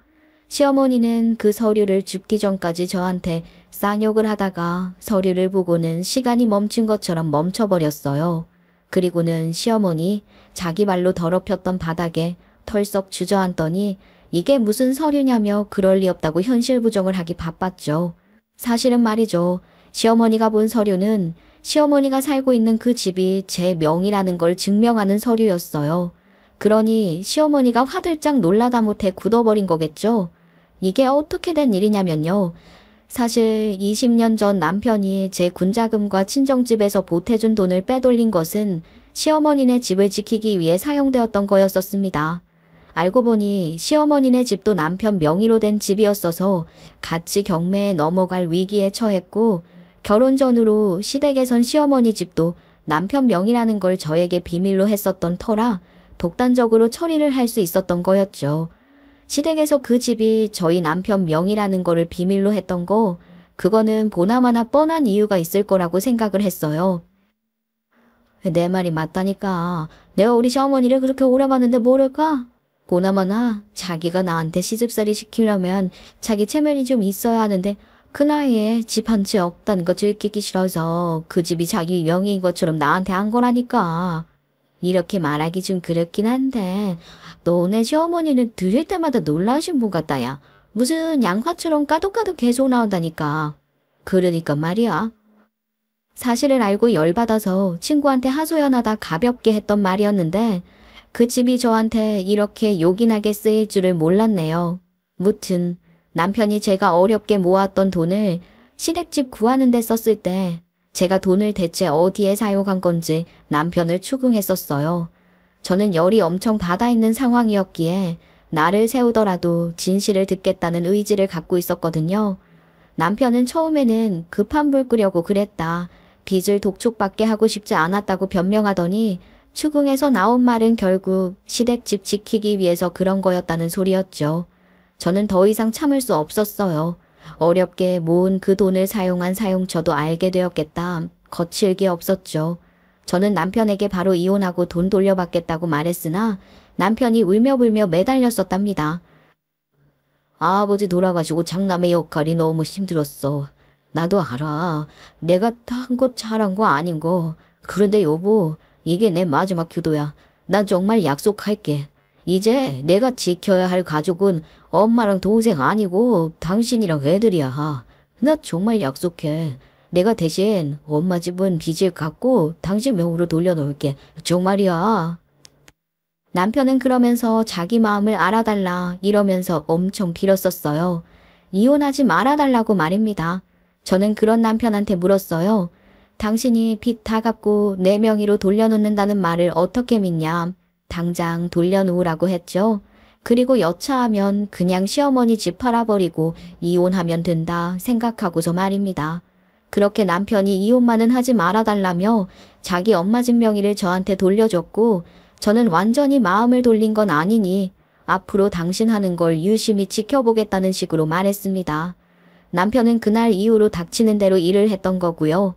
시어머니는 그 서류를 줍기 전까지 저한테 쌍욕을 하다가 서류를 보고는 시간이 멈춘 것처럼 멈춰버렸어요. 그리고는 시어머니 자기 발로 더럽혔던 바닥에 털썩 주저앉더니 이게 무슨 서류냐며 그럴 리 없다고 현실 부정을 하기 바빴죠. 사실은 말이죠. 시어머니가 본 서류는 시어머니가 살고 있는 그 집이 제 명의라는 걸 증명하는 서류였어요. 그러니 시어머니가 화들짝 놀라다 못해 굳어버린 거겠죠. 이게 어떻게 된 일이냐면요. 사실 20년 전 남편이 제 군자금과 친정집에서 보태준 돈을 빼돌린 것은 시어머니네 집을 지키기 위해 사용되었던 거였었습니다. 알고 보니 시어머니네 집도 남편 명의로 된 집이었어서 같이 경매에 넘어갈 위기에 처했고 결혼 전후로 시댁에선 시어머니 집도 남편 명의라는 걸 저에게 비밀로 했었던 터라 독단적으로 처리를 할 수 있었던 거였죠. 시댁에서 그 집이 저희 남편 명의라는 거를 비밀로 했던 거 그거는 보나마나 뻔한 이유가 있을 거라고 생각을 했어요. 내 말이 맞다니까. 내가 우리 시어머니를 그렇게 오래 봤는데 모를까? 보나마나 자기가 나한테 시집살이 시키려면 자기 체면이 좀 있어야 하는데 그 나이에 집 한 채 없다는 거 들키기 싫어서 그 집이 자기 명의인 것처럼 나한테 한 거라니까. 이렇게 말하기 좀 그렇긴 한데 너네 시어머니는 들을 때마다 놀라신 분 같다야. 무슨 양화처럼 까독까독 계속 나온다니까. 그러니까 말이야. 사실을 알고 열받아서 친구한테 하소연하다 가볍게 했던 말이었는데 그 집이 저한테 이렇게 요긴하게 쓰일 줄을 몰랐네요. 무튼 남편이 제가 어렵게 모았던 돈을 시댁집 구하는 데 썼을 때 제가 돈을 대체 어디에 사용한 건지 남편을 추궁했었어요. 저는 열이 엄청 받아있는 상황이었기에 나를 세우더라도 진실을 듣겠다는 의지를 갖고 있었거든요. 남편은 처음에는 급한 불 끄려고 그랬다. 빚을 독촉받게 하고 싶지 않았다고 변명하더니 추궁에서 나온 말은 결국 시댁집 지키기 위해서 그런 거였다는 소리였죠. 저는 더 이상 참을 수 없었어요. 어렵게 모은 그 돈을 사용한 사용처도 알게 되었겠다. 거칠 게 없었죠. 저는 남편에게 바로 이혼하고 돈 돌려받겠다고 말했으나 남편이 울며불며 매달렸었답니다. 아버지 돌아가시고 장남의 역할이 너무 힘들었어. 나도 알아. 내가 한 거 잘한 거 아닌 거. 그런데 여보, 이게 내 마지막 효도야. 난 정말 약속할게. 이제 내가 지켜야 할 가족은 엄마랑 동생 아니고 당신이랑 애들이야. 나 정말 약속해. 내가 대신 엄마 집은 빚을 갚고 당신 명으로 돌려놓을게. 정말이야. 남편은 그러면서 자기 마음을 알아달라 이러면서 엄청 빌었었어요. 이혼하지 말아달라고 말입니다. 저는 그런 남편한테 물었어요. 당신이 빚 다 갚고 내 명의로 돌려놓는다는 말을 어떻게 믿냐. 당장 돌려놓으라고 했죠. 그리고 여차하면 그냥 시어머니 집 팔아버리고 이혼하면 된다 생각하고서 말입니다. 그렇게 남편이 이혼만은 하지 말아달라며 자기 엄마 집 명의를 저한테 돌려줬고 저는 완전히 마음을 돌린 건 아니니 앞으로 당신 하는 걸 유심히 지켜보겠다는 식으로 말했습니다. 남편은 그날 이후로 닥치는 대로 일을 했던 거고요.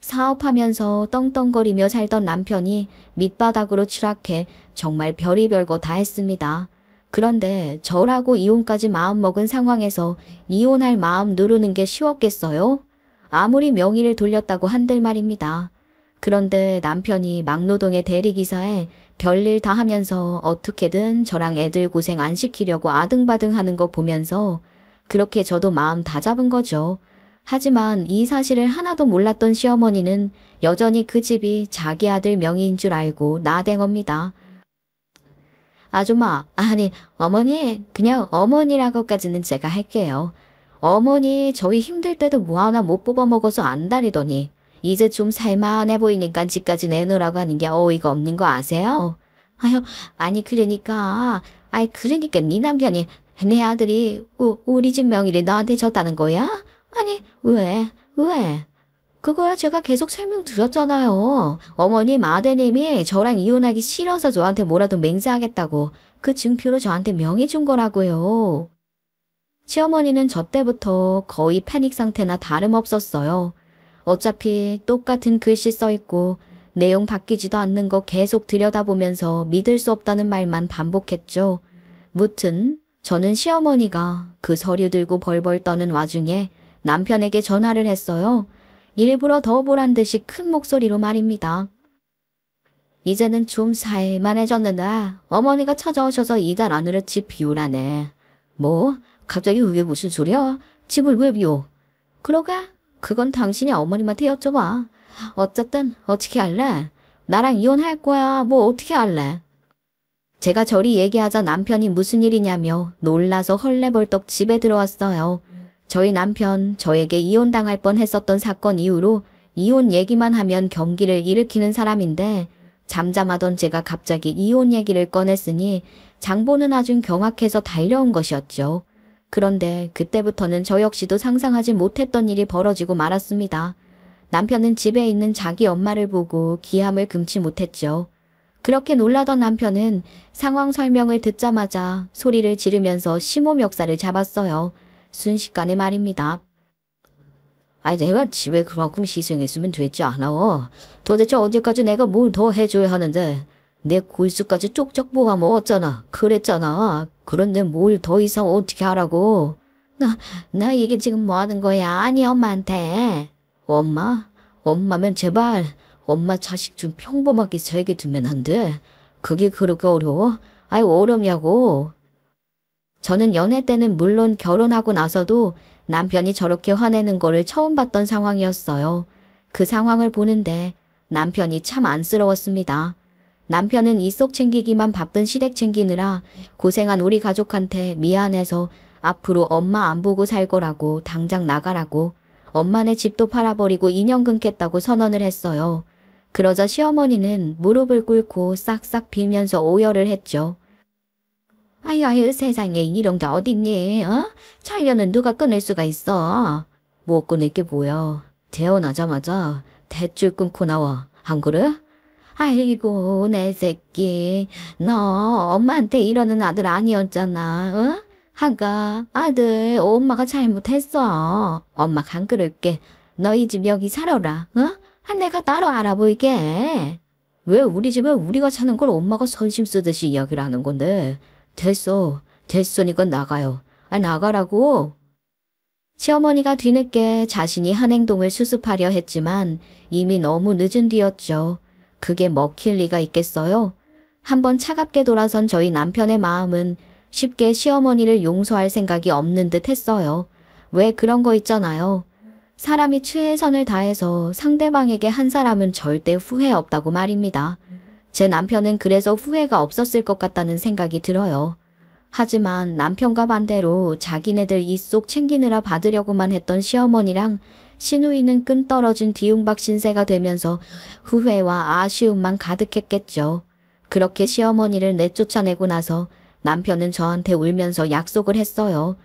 사업하면서 떵떵거리며 살던 남편이 밑바닥으로 추락해 정말 별의별 거 다 했습니다. 그런데 저라고 이혼까지 마음먹은 상황에서 이혼할 마음 누르는 게 쉬웠겠어요? 아무리 명의를 돌렸다고 한들 말입니다. 그런데 남편이 막노동의 대리기사에 별일 다 하면서 어떻게든 저랑 애들 고생 안 시키려고 아등바등 하는 거 보면서 그렇게 저도 마음 다 잡은 거죠. 하지만 이 사실을 하나도 몰랐던 시어머니는 여전히 그 집이 자기 아들 명의인 줄 알고 나댕업니다. 아줌마, 아니 어머니, 그냥 어머니라고까지는 제가 할게요. 어머니 저희 힘들 때도 뭐 하나 못 뽑아먹어서 안달이더니 이제 좀 살만해 보이니까 집까지 내놓으라고 하는 게 어이가 없는 거 아세요? 아유, 아니 그러니까 네 남편이 내 아들이 우리 집 명의를 나한테 줬다는 거야? 아니 왜? 그거야 제가 계속 설명드렸잖아요. 어머님 아드님이 저랑 이혼하기 싫어서 저한테 뭐라도 맹세하겠다고 그 증표로 저한테 명의 준 거라고요. 시어머니는 저 때부터 거의 패닉 상태나 다름없었어요. 어차피 똑같은 글씨 써있고 내용 바뀌지도 않는 거 계속 들여다보면서 믿을 수 없다는 말만 반복했죠. 무튼 저는 시어머니가 그 서류 들고 벌벌 떠는 와중에 남편에게 전화를 했어요. 일부러 더 보란 듯이 큰 목소리로 말입니다. 이제는 좀 살만해졌는데 어머니가 찾아오셔서 이달 안으로 집 비우라네. 뭐? 갑자기 그게 무슨 소리야? 집을 왜 비워? 그러게? 그건 당신이 어머님한테 여쭤봐. 어쨌든 어떻게 할래? 나랑 이혼할 거야. 뭐 어떻게 할래? 제가 저리 얘기하자 남편이 무슨 일이냐며 놀라서 헐레벌떡 집에 들어왔어요. 저희 남편 저에게 이혼당할 뻔했었던 사건 이후로 이혼 얘기만 하면 경기를 일으키는 사람인데 잠잠하던 제가 갑자기 이혼 얘기를 꺼냈으니 장보는 아주 경악해서 달려온 것이었죠. 그런데 그때부터는 저 역시도 상상하지 못했던 일이 벌어지고 말았습니다. 남편은 집에 있는 자기 엄마를 보고 기함을 금치 못했죠. 그렇게 놀라던 남편은 상황 설명을 듣자마자 소리를 지르면서 심호 멱살을 잡았어요. 순식간에 말입니다. 내가 집에 그만큼 희생했으면 됐지 않아. 도대체 언제까지 내가 뭘 더 해줘야 하는데. 내 골수까지 쪽쪽 뽑아 먹었잖아. 그랬잖아. 그런데 뭘 더 이상 어떻게 하라고. 나 이게 지금 뭐 하는 거야? 아니, 엄마한테. 엄마? 엄마면 제발. 엄마 자식 좀 평범하게 살게 두면 안 돼. 그게 그렇게 어려워? 아이, 어렵냐고. 저는 연애 때는 물론 결혼하고 나서도 남편이 저렇게 화내는 거를 처음 봤던 상황이었어요. 그 상황을 보는데 남편이 참 안쓰러웠습니다. 남편은 이속 챙기기만 바쁜 시댁 챙기느라 고생한 우리 가족한테 미안해서 앞으로 엄마 안 보고 살 거라고 당장 나가라고 엄마네 집도 팔아버리고 인연 끊겠다고 선언을 했어요. 그러자 시어머니는 무릎을 꿇고 싹싹 빌면서 오열을 했죠. 아유, 세상에 이런 게 어딨니, 어? 차이려는 누가 끊을 수가 있어. 못 끊을 게 뭐야. 태어나자마자 대출 끊고 나와. 안 그래? 아이고, 내 새끼. 너 엄마한테 이러는 아들 아니었잖아, 어? 하가, 아들, 엄마가 잘못했어. 엄마가 안 그럴게. 너희 집 여기 살아라, 어? 내가 따로 알아볼게. 왜 우리 집에 우리가 사는 걸 엄마가 선심 쓰듯이 이야기를 하는 건데. 됐으니까 나가요. 나가라고. 시어머니가 뒤늦게 자신이 한 행동을 수습하려 했지만 이미 너무 늦은 뒤였죠. 그게 먹힐 리가 있겠어요? 한번 차갑게 돌아선 저희 남편의 마음은 쉽게 시어머니를 용서할 생각이 없는 듯 했어요. 왜 그런 거 있잖아요. 사람이 최선을 다해서 상대방에게 한 사람은 절대 후회 없다고 말입니다. 제 남편은 그래서 후회가 없었을 것 같다는 생각이 들어요. 하지만 남편과 반대로 자기네들 입속 챙기느라 받으려고만 했던 시어머니랑 시누이는 끈 떨어진 뒤움박 신세가 되면서 후회와 아쉬움만 가득했겠죠. 그렇게 시어머니를 내쫓아내고 나서 남편은 저한테 울면서 약속을 했어요.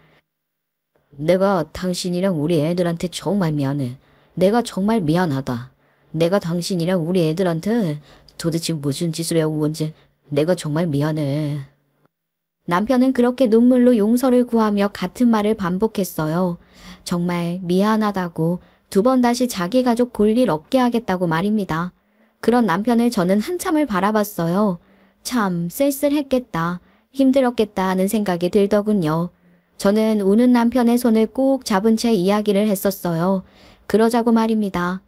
내가 당신이랑 우리 애들한테 정말 미안해. 내가 정말 미안하다. 내가 당신이랑 우리 애들한테 도대체 무슨 짓을 해온 건지 내가 정말 미안해. 남편은 그렇게 눈물로 용서를 구하며 같은 말을 반복했어요. 정말 미안하다고 2번 다시 자기 가족 볼 일 없게 하겠다고 말입니다. 그런 남편을 저는 한참을 바라봤어요. 참 쓸쓸했겠다. 힘들었겠다 하는 생각이 들더군요. 저는 우는 남편의 손을 꼭 잡은 채 이야기를 했었어요. 그러자고 말입니다.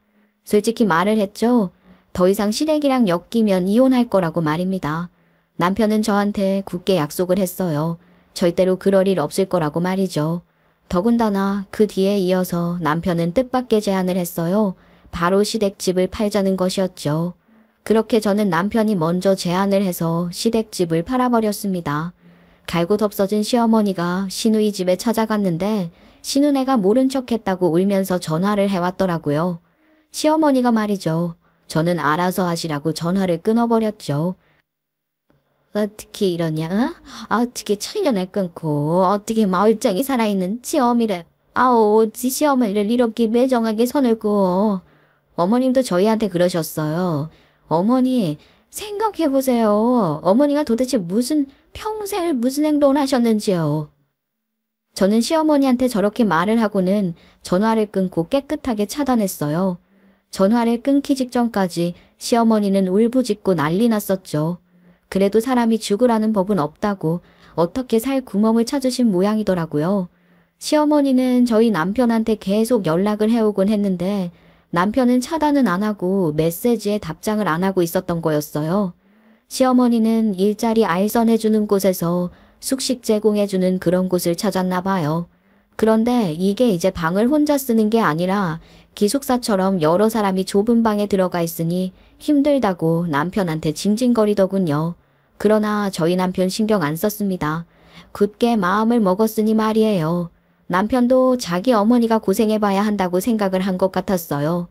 솔직히 말을 했죠. 더 이상 시댁이랑 엮이면 이혼할 거라고 말입니다. 남편은 저한테 굳게 약속을 했어요. 절대로 그럴 일 없을 거라고 말이죠. 더군다나 그 뒤에 이어서 남편은 뜻밖의 제안을 했어요. 바로 시댁집을 팔자는 것이었죠. 그렇게 저는 남편이 먼저 제안을 해서 시댁집을 팔아버렸습니다. 갈곳 없어진 시어머니가 시누이 집에 찾아갔는데 시누네가 모른 척했다고 울면서 전화를 해왔더라고요. 시어머니가 말이죠. 저는 알아서 하시라고 전화를 끊어버렸죠. 어떻게 이러냐? 어떻게 천년을 끊고 어떻게 마을장이 살아있는 시어미를 어찌 시어머니를 이렇게 매정하게 선을 그어. 어머님도 저희한테 그러셨어요. 어머니 생각해보세요. 어머니가 도대체 평생을 무슨 행동을 하셨는지요. 저는 시어머니한테 저렇게 말을 하고는 전화를 끊고 깨끗하게 차단했어요. 전화를 끊기 직전까지 시어머니는 울부짖고 난리 났었죠. 그래도 사람이 죽으라는 법은 없다고 어떻게 살 구멍을 찾으신 모양이더라고요. 시어머니는 저희 남편한테 계속 연락을 해오곤 했는데 남편은 차단은 안 하고 메시지에 답장을 안 하고 있었던 거였어요. 시어머니는 일자리 알선해주는 곳에서 숙식 제공해주는 그런 곳을 찾았나 봐요. 그런데 이게 이제 방을 혼자 쓰는 게 아니라 기숙사처럼 여러 사람이 좁은 방에 들어가 있으니 힘들다고 남편한테 징징거리더군요. 그러나 저희 남편 신경 안 썼습니다. 굳게 마음을 먹었으니 말이에요. 남편도 자기 어머니가 고생해봐야 한다고 생각을 한 것 같았어요.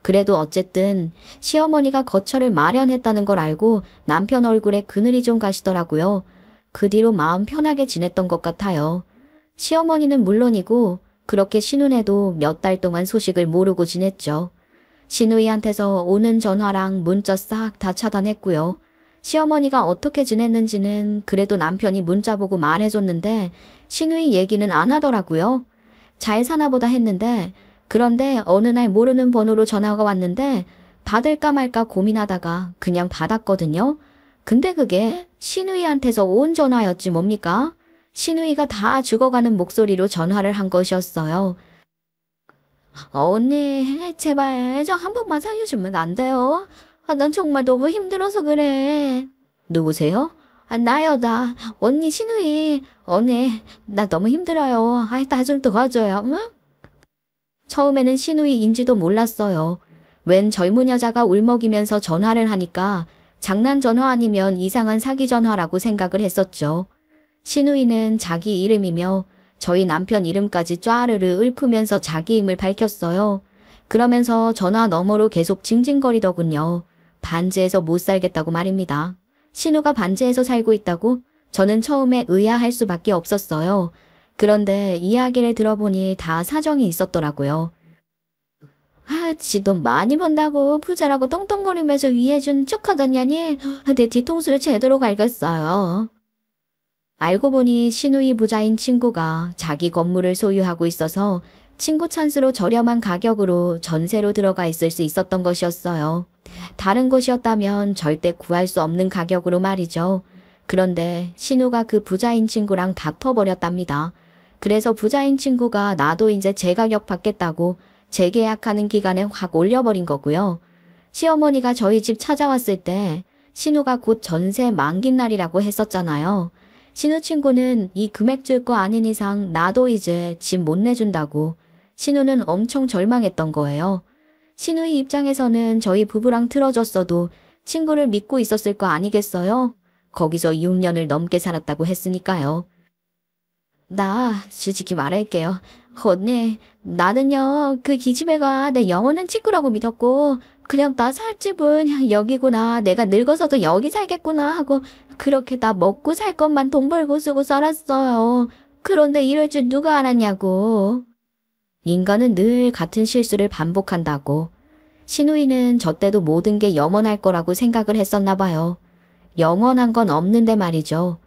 그래도 어쨌든 시어머니가 거처를 마련했다는 걸 알고 남편 얼굴에 그늘이 좀 가시더라고요. 그 뒤로 마음 편하게 지냈던 것 같아요. 시어머니는 물론이고 그렇게 시누네도 몇 달 동안 소식을 모르고 지냈죠. 시누이한테서 오는 전화랑 문자 싹 다 차단했고요. 시어머니가 어떻게 지냈는지는 그래도 남편이 문자 보고 말해줬는데 시누이 얘기는 안 하더라고요. 잘 사나보다 했는데 그런데 어느 날 모르는 번호로 전화가 왔는데 받을까 말까 고민하다가 그냥 받았거든요. 근데 그게 신우이한테서 온 전화였지 뭡니까? 신우이가 다 죽어가는 목소리로 전화를 한 것이었어요. 언니, 제발 저 한 번만 살려주면 안 돼요? 난 정말 너무 힘들어서 그래. 누구세요? 나요, 나. 언니, 신우이. 언니, 나 너무 힘들어요. 나 좀 도와줘요, 응? 처음에는 신우이인지도 몰랐어요. 웬 젊은 여자가 울먹이면서 전화를 하니까 장난 전화 아니면 이상한 사기 전화라고 생각을 했었죠. 신우이는 자기 이름이며 저희 남편 이름까지 쫘르르 읊으면서 자기 힘을 밝혔어요. 그러면서 전화 너머로 계속 징징거리더군요. 반지에서 못 살겠다고 말입니다. 신우가 반지에서 살고 있다고? 저는 처음에 의아할 수밖에 없었어요. 그런데 이야기를 들어보니 다 사정이 있었더라고요. 지 돈 많이 번다고 부자라고 똥똥거리면서 위해준 척하더냐니 내 뒤통수를 제대로 갈겼어요. 알고 보니 신우이 부자인 친구가 자기 건물을 소유하고 있어서 친구 찬스로 저렴한 가격으로 전세로 들어가 있을 수 있었던 것이었어요. 다른 곳이었다면 절대 구할 수 없는 가격으로 말이죠. 그런데 신우가 그 부자인 친구랑 다퉈버렸답니다. 그래서 부자인 친구가 나도 이제 제 가격 받겠다고 재계약하는 기간에 확 올려버린 거고요. 시어머니가 저희 집 찾아왔을 때 신우가 곧 전세 만기 날이라고 했었잖아요. 신우 친구는 이 금액 줄 거 아닌 이상 나도 이제 집 못 내준다고. 신우는 엄청 절망했던 거예요. 신우의 입장에서는 저희 부부랑 틀어졌어도 친구를 믿고 있었을 거 아니겠어요? 거기서 6년을 넘게 살았다고 했으니까요. 나 솔직히 말할게요. 언니, 나는요 그 기집애가 내 영원한 친구라고 믿었고 그냥 나 살 집은 여기구나, 내가 늙어서도 여기 살겠구나 하고 그렇게 나 먹고 살 것만 돈 벌고 쓰고 살았어요. 그런데 이럴 줄 누가 알았냐고. 인간은 늘 같은 실수를 반복한다고. 신우이는 저 때도 모든 게 영원할 거라고 생각을 했었나 봐요. 영원한 건 없는데 말이죠.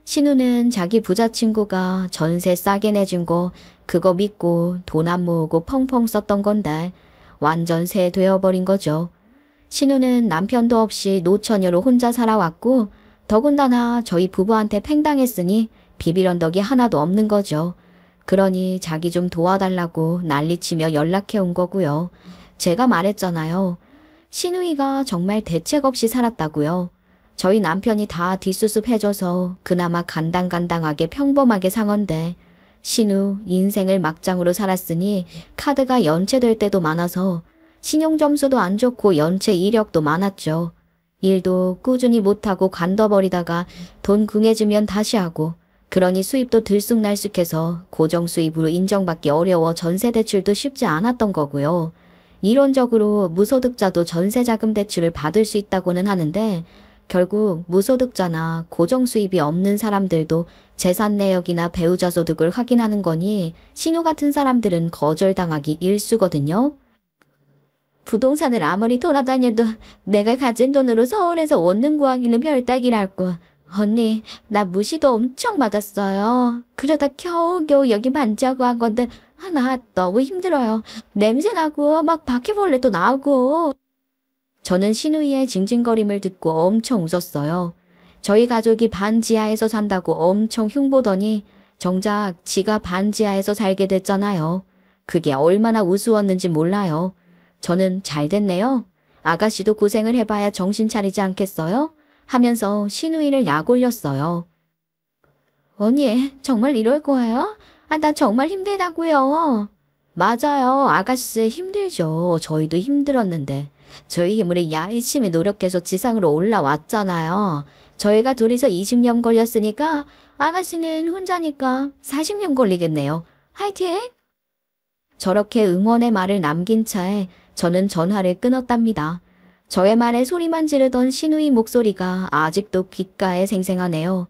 신우는 자기 부자 친구가 전세 싸게 내준 거 그거 믿고 돈 안 모으고 펑펑 썼던 건데 완전 새 되어버린 거죠. 신우는 남편도 없이 노처녀로 혼자 살아왔고 더군다나 저희 부부한테 팽당했으니 비빌 언덕이 하나도 없는 거죠. 그러니 자기 좀 도와달라고 난리치며 연락해 온 거고요. 제가 말했잖아요. 신우이가 정말 대책 없이 살았다고요. 저희 남편이 다 뒷수습해줘서 그나마 간당간당하게 평범하게 상언데 신우 인생을 막장으로 살았으니 카드가 연체될 때도 많아서 신용점수도 안 좋고 연체 이력도 많았죠. 일도 꾸준히 못하고 관둬버리다가 돈 궁해지면 다시 하고 그러니 수입도 들쑥날쑥해서 고정수입으로 인정받기 어려워 전세대출도 쉽지 않았던 거고요. 이론적으로 무소득자도 전세자금 대출을 받을 수 있다고는 하는데 결국 무소득자나 고정수입이 없는 사람들도 재산 내역이나 배우자 소득을 확인하는 거니 신우 같은 사람들은 거절당하기 일쑤거든요. 부동산을 아무리 돌아다녀도 내가 가진 돈으로 서울에서 원룸 구하기는 별따기랄고. 언니, 나 무시도 엄청 받았어요. 그러다 겨우겨우 여기 반지하고 한 건데 나 너무 힘들어요. 냄새나고 막 바퀴벌레도 나오고. 저는 신우이의 징징거림을 듣고 엄청 웃었어요. 저희 가족이 반지하에서 산다고 엄청 흉보더니 정작 지가 반지하에서 살게 됐잖아요. 그게 얼마나 우스웠는지 몰라요. 저는 잘 됐네요. 아가씨도 고생을 해봐야 정신 차리지 않겠어요? 하면서 신우이를 약올렸어요. 언니, 정말 이럴 거예요? 나 정말 힘들다고요. 맞아요. 아가씨 힘들죠. 저희도 힘들었는데. 저희 힘으로 열심히 노력해서 지상으로 올라왔잖아요. 저희가 둘이서 20년 걸렸으니까 아가씨는 혼자니까 40년 걸리겠네요. 화이팅! 저렇게 응원의 말을 남긴 차에 저는 전화를 끊었답니다. 저의 말에 소리만 지르던 신우이 목소리가 아직도 귓가에 생생하네요.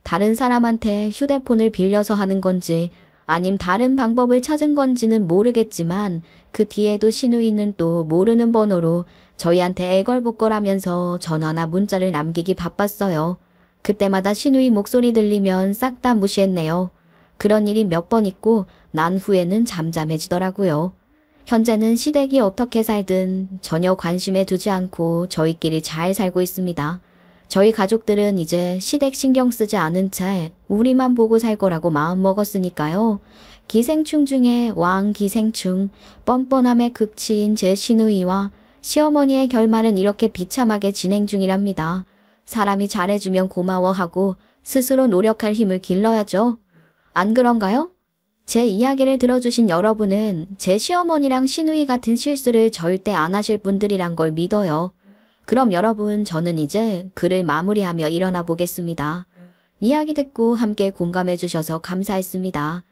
다른 사람한테 휴대폰을 빌려서 하는 건지 아님 다른 방법을 찾은 건지는 모르겠지만 그 뒤에도 신우이는 또 모르는 번호로 저희한테 애걸복걸하면서 전화나 문자를 남기기 바빴어요. 그때마다 신우이 목소리 들리면 싹 다 무시했네요. 그런 일이 몇 번 있고 난 후에는 잠잠해지더라고요. 현재는 시댁이 어떻게 살든 전혀 관심에 두지 않고 저희끼리 잘 살고 있습니다. 저희 가족들은 이제 시댁 신경 쓰지 않은 채 우리만 보고 살 거라고 마음먹었으니까요. 기생충 중에 왕 기생충, 뻔뻔함의 극치인 제 시누이와 시어머니의 결말은 이렇게 비참하게 진행 중이랍니다. 사람이 잘해주면 고마워하고 스스로 노력할 힘을 길러야죠. 안 그런가요? 제 이야기를 들어주신 여러분은 제 시어머니랑 시누이 같은 실수를 절대 안 하실 분들이란 걸 믿어요. 그럼 여러분, 저는 이제 글을 마무리하며 일어나 보겠습니다. 이야기 듣고 함께 공감해 주셔서 감사했습니다.